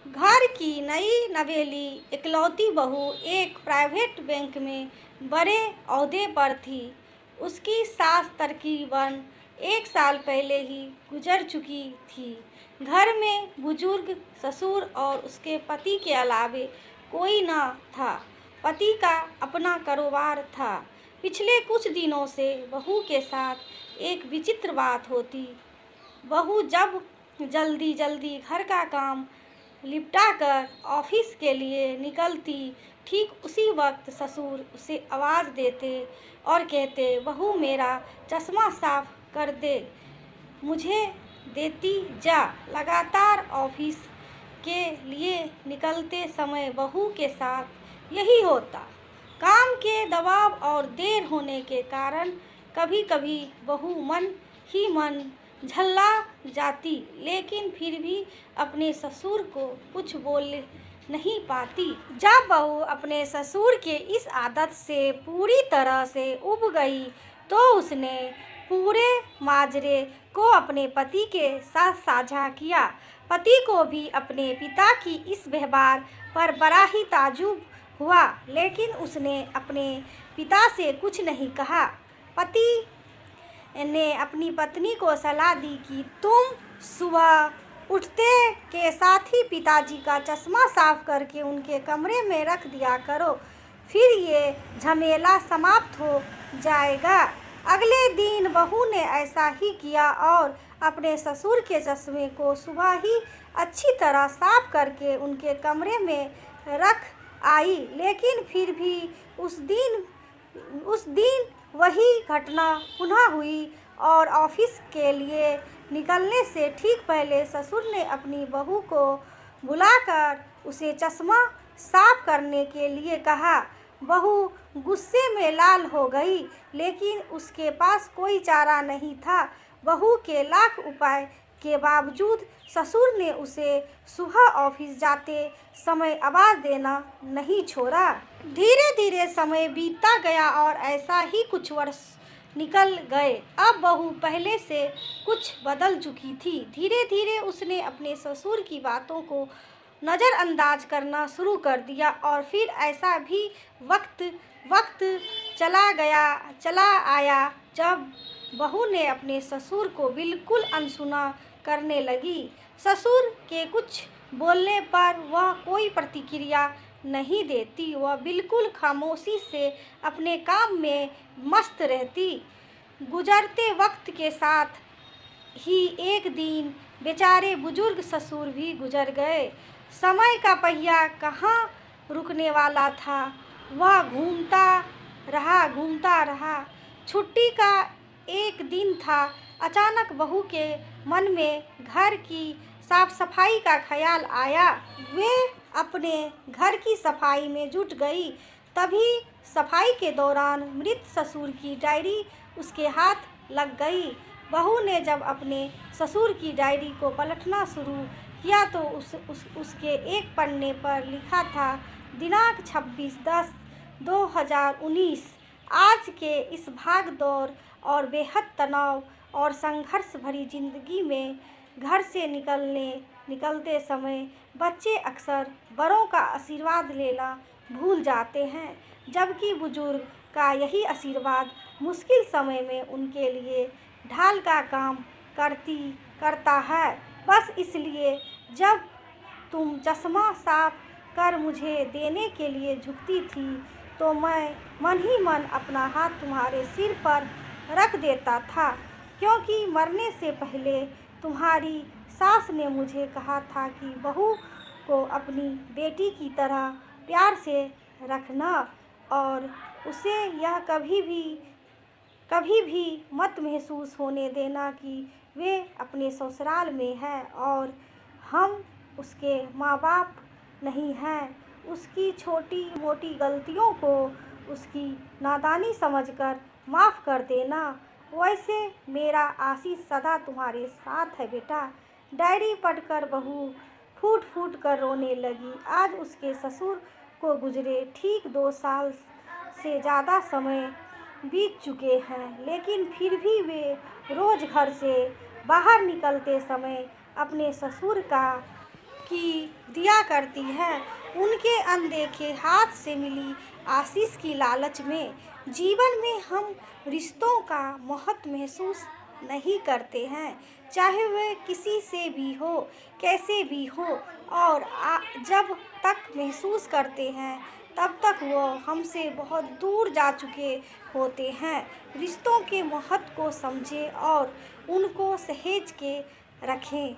घर की नई नवेली इकलौती बहू एक प्राइवेट बैंक में बड़े ओहदे पर थी। उसकी सास तकरीबन 1 साल पहले ही गुजर चुकी थी। घर में बुजुर्ग ससुर और उसके पति के अलावे कोई न था। पति का अपना कारोबार था। पिछले कुछ दिनों से बहू के साथ एक विचित्र बात होती। बहू जब जल्दी जल्दी घर का काम लिपटा कर ऑफिस के लिए निकलती, ठीक उसी वक्त ससुर उसे आवाज़ देते और कहते, बहू मेरा चश्मा साफ कर दे, मुझे देती जा। लगातार ऑफिस के लिए निकलते समय बहू के साथ यही होता। काम के दबाव और देर होने के कारण कभी कभी बहू मन ही मन झल्ला जाती, लेकिन फिर भी अपने ससुर को कुछ बोल नहीं पाती। जब बहू अपने ससुर के इस आदत से पूरी तरह से उब गई तो उसने पूरे माजरे को अपने पति के साथ साझा किया। पति को भी अपने पिता की इस व्यवहार पर बड़ा ही ताज्जुब हुआ, लेकिन उसने अपने पिता से कुछ नहीं कहा। पति ने अपनी पत्नी को सलाह दी कि तुम सुबह उठते के साथ ही पिताजी का चश्मा साफ करके उनके कमरे में रख दिया करो, फिर ये झमेला समाप्त हो जाएगा। अगले दिन बहू ने ऐसा ही किया और अपने ससुर के चश्मे को सुबह ही अच्छी तरह साफ करके उनके कमरे में रख आई, लेकिन फिर भी उस दिन वही घटना पुनः हुई और ऑफिस के लिए निकलने से ठीक पहले ससुर ने अपनी बहू को बुलाकर उसे चश्मा साफ करने के लिए कहा। बहू गुस्से में लाल हो गई, लेकिन उसके पास कोई चारा नहीं था। बहू के लाख उपाय के बावजूद ससुर ने उसे सुबह ऑफिस जाते समय आवाज़ देना नहीं छोड़ा। धीरे धीरे समय बीतता गया और ऐसा ही कुछ वर्ष निकल गए। अब बहू पहले से कुछ बदल चुकी थी। धीरे धीरे उसने अपने ससुर की बातों को नज़रअंदाज करना शुरू कर दिया और फिर ऐसा भी वक्त चला आया जब बहू ने अपने ससुर को बिल्कुल अनसुना करने लगी। ससुर के कुछ बोलने पर वह कोई प्रतिक्रिया नहीं देती, वह बिल्कुल खामोशी से अपने काम में मस्त रहती। गुजरते वक्त के साथ ही एक दिन बेचारे बुजुर्ग ससुर भी गुजर गए। समय का पहिया कहाँ रुकने वाला था, वह घूमता रहा। छुट्टी का एक दिन था। अचानक बहू के मन में घर की साफ सफाई का ख्याल आया। वे अपने घर की सफाई में जुट गई। तभी सफाई के दौरान मृत ससुर की डायरी उसके हाथ लग गई। बहू ने जब अपने ससुर की डायरी को पलटना शुरू किया तो उसके एक पन्ने पर लिखा था, दिनांक 26/10/2019। आज के इस भाग दौड़ और बेहद तनाव और संघर्ष भरी जिंदगी में घर से निकलते समय बच्चे अक्सर बड़ों का आशीर्वाद लेना भूल जाते हैं, जबकि बुजुर्ग का यही आशीर्वाद मुश्किल समय में उनके लिए ढाल का काम करता है। बस इसलिए जब तुम चश्मा साफ कर मुझे देने के लिए झुकती थी तो मैं मन ही मन अपना हाथ तुम्हारे सिर पर रख देता था, क्योंकि मरने से पहले तुम्हारी सास ने मुझे कहा था कि बहू को अपनी बेटी की तरह प्यार से रखना और उसे यह कभी भी मत महसूस होने देना कि वे अपने ससुराल में है और हम उसके माँ बाप नहीं हैं। उसकी छोटी मोटी गलतियों को उसकी नादानी समझकर माफ़ कर देना। वैसे मेरा आशीष सदा तुम्हारे साथ है बेटा। डायरी पढ़कर बहू फूट फूट कर रोने लगी। आज उसके ससुर को गुजरे ठीक 2 साल से ज़्यादा समय बीत चुके हैं, लेकिन फिर भी वे रोज़ घर से बाहर निकलते समय अपने ससुर का की दिया करती है। उनके अनदेखे हाथ से मिली आशीष की लालच में जीवन में हम रिश्तों का महत्व महसूस नहीं करते हैं, चाहे वह किसी से भी हो, कैसे भी हो। और जब तक महसूस करते हैं तब तक वो हमसे बहुत दूर जा चुके होते हैं। रिश्तों के महत्व को समझें और उनको सहेज के रखें।